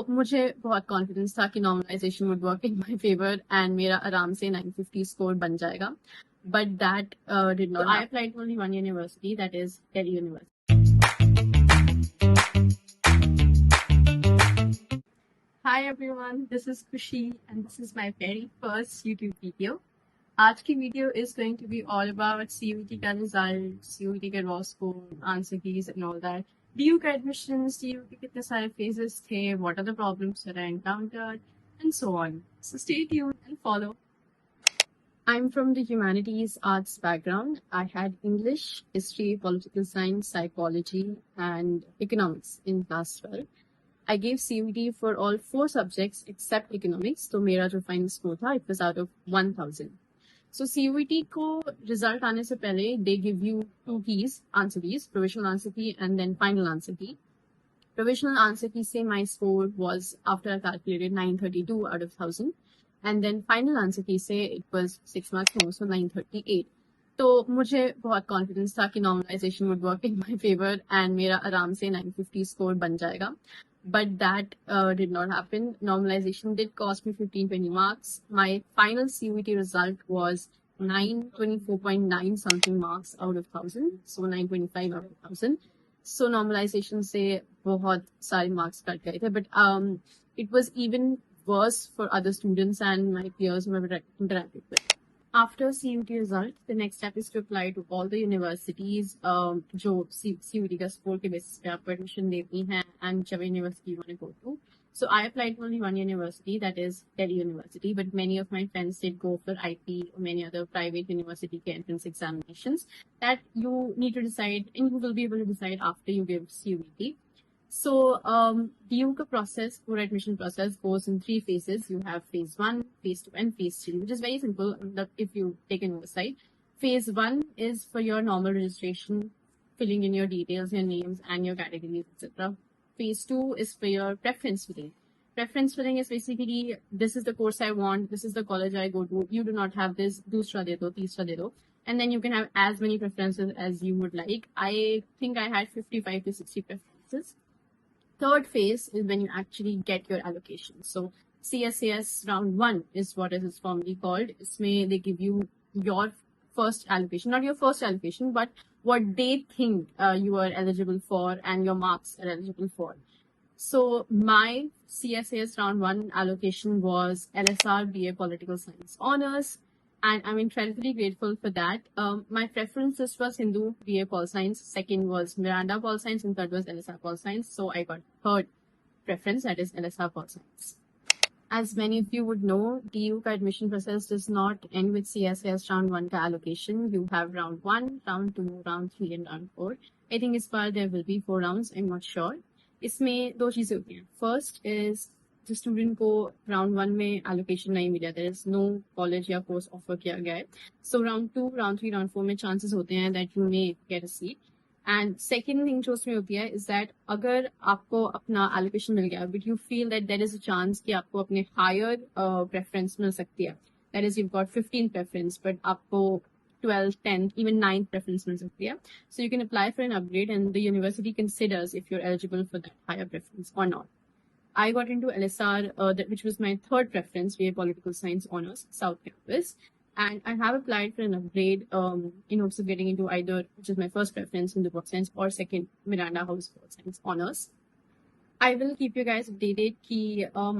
मुझे बहुत कॉन्फिडेंस था कि normalisation would work in my favour and मेरा आराम से 950 स्कोर बन जाएगा, but that did not. I applied to only one university, that is Delhi university. Hi everyone, this is Kushi and this is my very first YouTube video. आज की video is going to be all about CUET का result, CUET के raw score, answer keys and all that. DU का admissions, DU के कितने सारे phases थे, what are the problems that I encountered, and so on. So stay tuned and follow. I'm from the humanities arts background. I had English, history, political science, psychology, and economics in class 12. I gave CUET for all 4 subjects except economics, तो मेरा जो final score था, it was out of 1000. So CUET को result आने से पहले they give you 2 keys, answer keys, provisional answer key and then final answer key. Provisional answer key से my score was, after I calculated, 932 out of 1000, and then final answer key से it was 6 marks more, so 938. तो मुझे बहुत confidence था कि normalisation would work in my favour and मेरा आराम से 950 स्कोर बन जाएगा, but that did not happen. Normalization did cost me 15-20 marks. My final CUET result was 924.9 something marks out of 1000, so 925 out of 1000. So normalization से बहुत सारे marks cut गए थे, but it was even worse for other students and my peers who I've interacted with. After CUET result, the next step is to apply to all the universities जो CUET का score के basis पे आपको admission देती हैं and whichever university you want to go to. So I applied to only one university, that is Delhi University, but many of my friends did go for IP or many other private university entrance examinations that you need to decide and you will be able to decide after you give CUET. So DU का process, पूरा admission process goes in 3 phases. You have phase 1, phase 2 and phase 3, which is very simple if you take an oversight. Phase 1 is for your normal registration, filling in your details, your names and your categories, etc. Phase 2 is for your preference filling. Preference filling is basically, this is the course I want, this is the college I go to, you do not have this, दूसरा दे दो, तीसरा दे दो. And then you can have as many preferences as you would like. I think I had 55 to 60 preferences. Third phase is when you actually get your allocation. So CSAS round 1 is what it is formally called. Isme they give you your first allocation, not your first allocation, but what they think you are eligible for and your marks are eligible for. So my CSAS round 1 allocation was LSR BA Political Science Honors, and I'm incredibly grateful for that. My preferences was Hindu BA Pol Science, second was Miranda Pol Science, and third was LSR Pol Science. So I got third preference, that is LSR Pol Science. As many of you would know, DU का admission process does not end with CSAS round 1 का allocation. You have round 1, round 2, round 3 and round 4. I think इस बार there will be 4 rounds, I'm not sure. इसमें 2 चीजें होती हैं. First is जो student को round 1 में एलोकेशन नहीं मिला, देयर इज नो कॉलेज या कोर्स ऑफर किया गया है, सो राउंड 2, राउंड 3, राउंड 4 में चांसेस होते हैं that you may get a seat. And second thing जो उसमें होती है इज दैट अगर आपको अपना एलोकेशन मिल गया but you feel that there is a chance कि आपको अपने हायर प्रेफरेंस मिल सकती है, that is you got 15 preference but आपको 12th, 10th, even 9th preference मिल सकती है, so you can apply for an upgrade and the university considers if you're eligible for that higher preference or not. I got into LSR, which was my third preference, BA Political Science Honors, South Campus. And I have applied for an upgrade in hopes of getting into either, which is my first preference, in the Pol Science, or second, Miranda House Pol Science Honors. I will keep you guys updated कि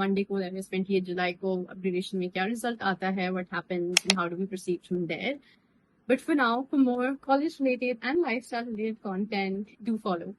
Monday को, that is 28 July को, upgradation में क्या result आता है, what happens, and how do we proceed from there. But for now, for more college-related and lifestyle-related content, do follow.